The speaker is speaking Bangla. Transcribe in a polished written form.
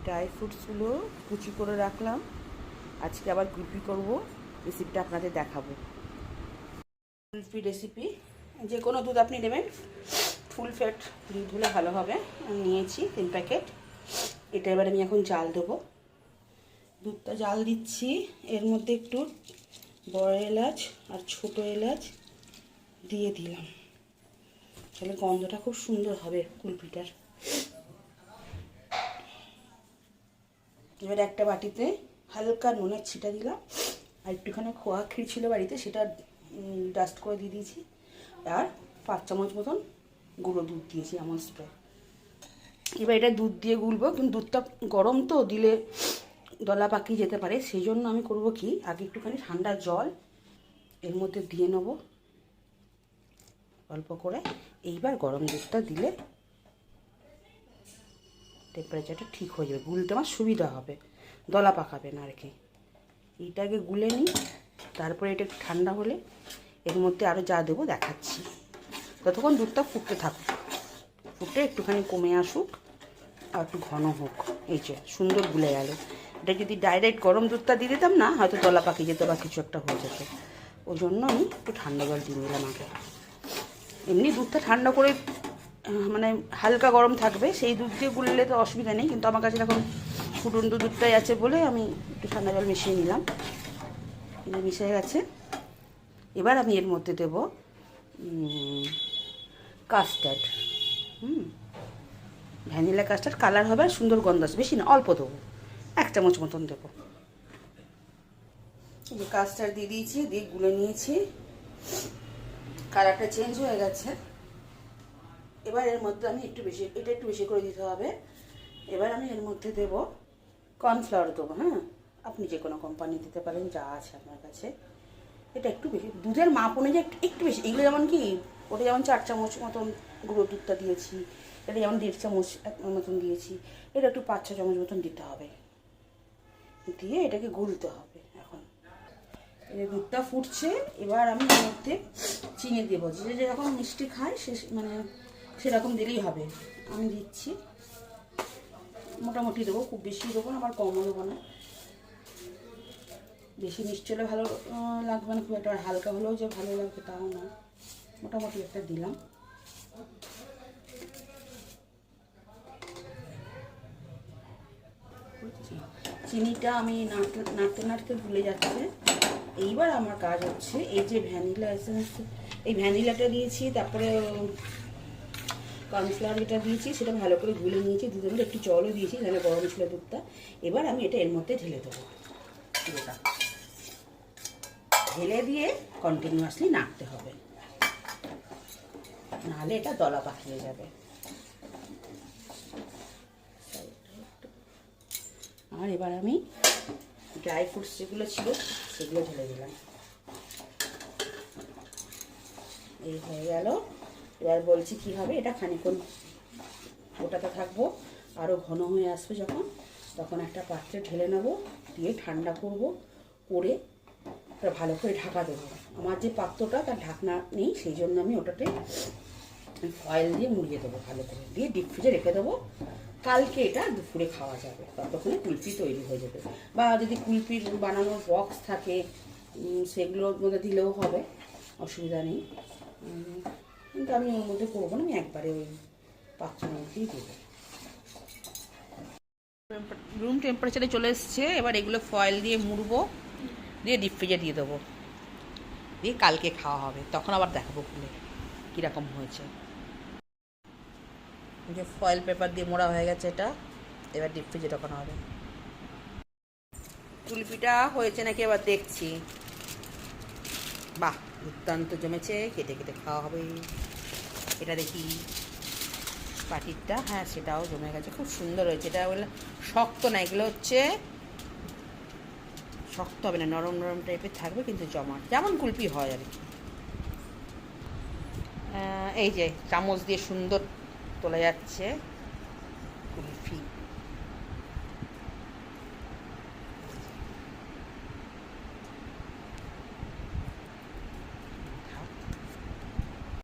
ড্রাই ফ্রুটসগুলো কুচি করে রাখলাম। আজকে আবার কুলফি করব, রেসিপিটা আপনাদের দেখাবো। কুলফি রেসিপি, যে কোনো দুধ আপনি নেবেন, ফুল ফ্যাট দুধ হলে ভালো হবে। আমি নিয়েছি 3 প্যাকেট। এটা এবার আমি এখন জাল দেবো। দুধটা জাল দিচ্ছি, এর মধ্যে একটু বড় এলাচ আর ছোট এলাচ দিয়ে দিলাম, তাহলে গন্ধটা খুব সুন্দর হবে কুলফিটার। এবার একটা বাটিতে হালকা নুনের ছিটা দিলাম, আর একটুখানি খোয়া ক্ষীর ছিল বাড়িতে, সেটা ডাস্ট করে দিয়ে দিয়েছি। আর 5 চামচ মতন গুঁড়ো দুধ দিয়েছি, আমন্ড স্প্রে। এবার এটা দুধ দিয়ে গুলবো, কিন্তু দুধটা গরম তো, দিলে দলা পাকিয়ে যেতে পারে। সেই জন্য আমি করব কি, আগে একটুখানি ঠান্ডা জল এর মধ্যে দিয়ে নেব অল্প করে। এইবার গরম দুধটা দিলে টেম্পারেচারটা ঠিক হয়ে যাবে, গুলতে আমার সুবিধা হবে, দলা পাকাবে না আর কি। এইটাকে গুলে নিই, তারপরে এটা ঠান্ডা হলে এর মধ্যে আরও যা দেবো দেখাচ্ছি। ততক্ষণ দুধটা ফুটতে থাকুক, ফুটে একটুখানি কমে আসুক আর একটু ঘন হোক। এই যে সুন্দর গুলে গেল। এটা যদি ডাইরেক্ট গরম দুধটা দিয়ে দিতাম না, হয়তো দলা পাকিয়ে যেত বা কিছু একটা হয়ে যেত। ওই জন্য আমি একটু ঠান্ডা জল দিয়ে দিলাম আগে। এমনি দুধটা ঠান্ডা করে মানে হালকা গরম থাকবে, সেই দুধ দিয়ে গুললে তো অসুবিধা নেই, কিন্তু আমার কাছে এখন ফুটন্ত দুধটাই আছে বলে আমি একটু ঠান্ডা জল মিশিয়ে নিলাম। এটা মিশে গেছে। এবার আমি এর মধ্যে দেব কাস্টার্ড, ভ্যানিলা কাস্টার্ড, কালার হবে আর সুন্দর গন্ধ আসবে। বেশি না, অল্প দেবো, 1 চামচ মতন দেবো। যে কাস্টার্ড দিয়ে দিয়েছি, দিয়ে গুলে নিয়েছি, কালারটা চেঞ্জ হয়ে গেছে। এবার এর মধ্যে আমি একটু বেশি করে দিতে হবে। এবার আমি এর মধ্যে দেব কর্নফ্লাওয়ার দেবো। হ্যাঁ, আপনি যে কোনো কোম্পানি দিতে পারেন, যা আছে আপনার কাছে। এটা একটু বেশি, দুধের মাপ অনুযায়ী একটু বেশি। এগুলো যেমন কি, ওটা যেমন 4 চামচ মতন গুঁড়ো দুধটা দিয়েছি, এটা যেমন 1.5 চামচ মতন দিয়েছি, এটা একটু 5-6 চামচ মতন দিতে হবে। দিয়ে এটাকে গুলতে হবে। এখন এই দুধটা ফুটছে, এবার আমি এর মধ্যে চিনি দেবো। যে যেরকম মিষ্টি খায় সে মানে সেরকম দিলেই হবে। আমি দিচ্ছি, মোটামুটি দেবো, খুব বেশি দেবো না, আবার কমও দেবো না। বেশি মিষ্টি হলে ভালো লাগবে না খুব একটা, আর হালকা হলেও যে ভালো লাগবে তাও না, মোটামুটি একটা দিলাম। চিনিটা আমি নাড়তে ভুলে যাচ্ছে। এইবার আমার কাজ হচ্ছে, এই যে ভ্যানিলা এসেন্স, এই ভ্যানিলাটা দিয়েছি, তারপরে কর্নফ্লাওয়ার যেটা দিয়েছি সেটা ভালো করে গুলে নিয়েছি, দুধের মধ্যে একটু জলও দিয়েছি, তাহলে গরম ছিল দুধটা। এবার আমি এটা এর মধ্যে ঢেলে দেবো, পুরোটা ঢেলে দিয়ে কন্টিনিউয়াসলি নাড়তে হবে, নাহলে এটা দলা পাকিয়ে যাবে। আর এবার আমি ড্রাই ফ্রুটস যেগুলো ছিল সেগুলো ঢেলে দিলাম। এই হয়ে গেল। এবার বলছি কি হবে, এটা খানিকক্ষণ ওটাতে থাকবো, আরও ঘন হয়ে আসবে যখন, তখন একটা পাত্রে ঢেলে নেবো, দিয়ে ঠান্ডা করব, করে ওটা ভালো করে ঢাকা দেবো। আমার যে পাত্রটা তার ঢাকনা নেই, সেই জন্য আমি ওটাতে ফয়েল দিয়ে মুড়িয়ে দেবো ভালো করে, দিয়ে ডিপ ফ্রিজে রেখে দেবো। কালকে এটা দুপুরে খাওয়া যাবে, ততক্ষণে কুলফি তৈরি হয়ে যাবে। বা যদি কুলফির বানানোর বক্স থাকে সেগুলোর মধ্যে দিলেও হবে, অসুবিধা নেই। কিন্তু আমি ওর মধ্যে করবো না, আমি একবারে ওই পাত্রের মধ্যেই দেবো। রুম টেম্পারেচারে চলে এসছে। এবার এগুলো ফয়েল দিয়ে মুড়বো, দিয়ে ডিপ ফ্রিজে দিয়ে দেবো, দিয়ে কালকে খাওয়া হবে, তখন আবার দেখাবো খুলে কীরকম হয়েছে। যে ফয়েল পেপার দিয়ে মোড়া হয়ে গেছে এটা, এবার ডিপ ফ্রিজে ঢোকানো হবে। কুলফিটা হয়েছে নাকি এবার দেখছি। বাহ, দুর্দান্ত জমেছে, কেটে কেটে খাওয়া হবে। এটা দেখি পাটিরটা, হ্যাঁ সেটাও জমে গেছে, খুব সুন্দর হয়েছে। এটা বলে শক্ত না, এগুলো হচ্ছে শক্ত হবে না, নরম নরম টাইপের থাকবে, কিন্তু জমাট, যেমন কুলফি হয় আর কি। এই যে চামচ দিয়ে সুন্দর তোলা যাচ্ছে।